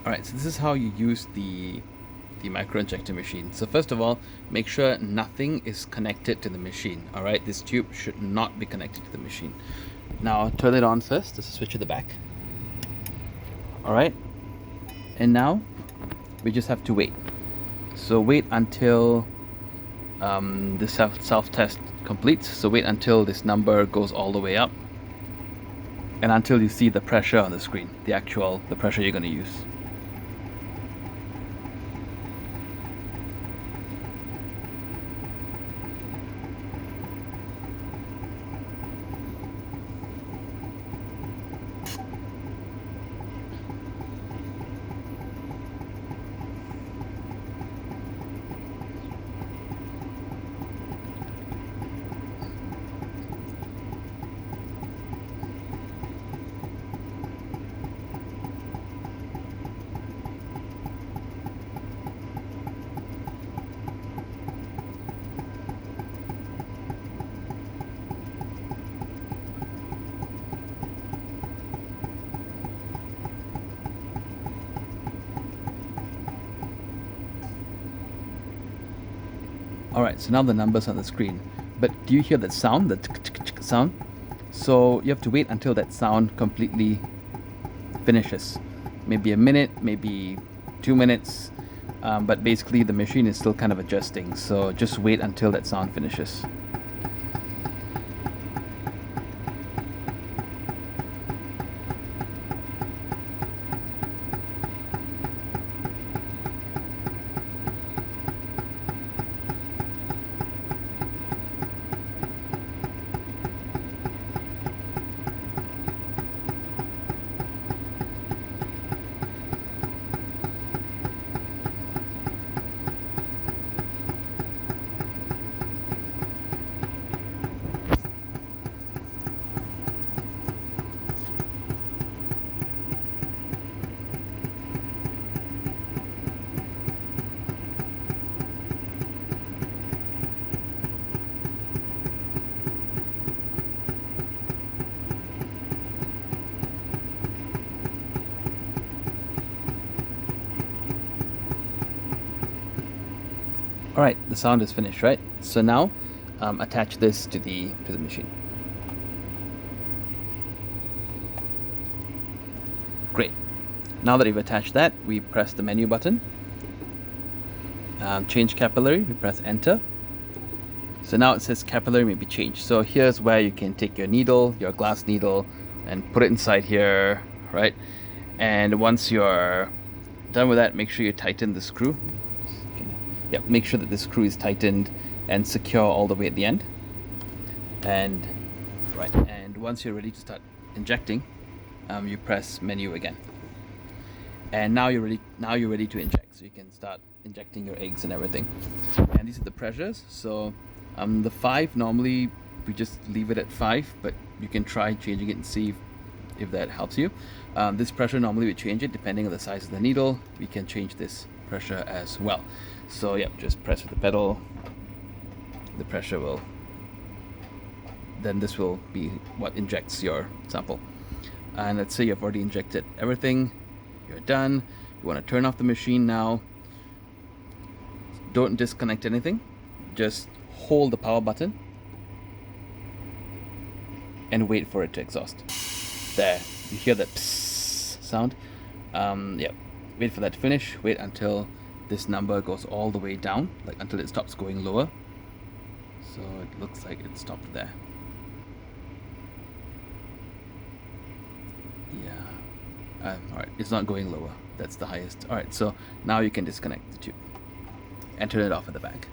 Alright, so this is how you use the microinjector machine. So first of all, make sure nothing is connected to the machine. Alright, this tube should not be connected to the machine. Now turn it on first. This is switch at the back. Alright, and now we just have to wait. So wait until the self-test completes. So wait until this number goes all the way up and until you see the pressure on the screen, the pressure you're going to use. Alright, so now the numbers on the screen. But do you hear that sound, the tick sound? So you have to wait until that sound completely finishes. Maybe a minute, maybe 2 minutes, but basically the machine is still kind of adjusting. So just wait until that sound finishes. Alright, the sound is finished, right? So now attach this to the machine. Great. Now that you've attached that, we press the menu button. Change capillary, we press enter. So now it says capillary may be changed. So here's where you can take your needle, your glass needle, and put it inside here, right? And once you're done with that, make sure you tighten the screw. Yep, make sure that the screw is tightened and secure all the way at the end. And once you're ready to start injecting, you press menu again. And now you're ready to inject. So you can start injecting your eggs and everything. And these are the pressures. So the 5, normally we just leave it at 5, but you can try changing it and see if that helps you. This pressure, normally we change it depending on the size of the needle. We can change this pressure as well. So yeah, just press with the pedal. The pressure will, then this will be what injects your sample. And let's say you've already injected everything, you're done. You want to turn off the machine now. Don't disconnect anything, just hold the power button and wait for it to exhaust. There, you hear that psss sound. Yeah, wait for that to finish. Wait until this number goes all the way down, like until it stops going lower. So it looks like it stopped there. Yeah. Alright, it's not going lower. That's the highest. Alright, so now you can disconnect the tube and turn it off at the back.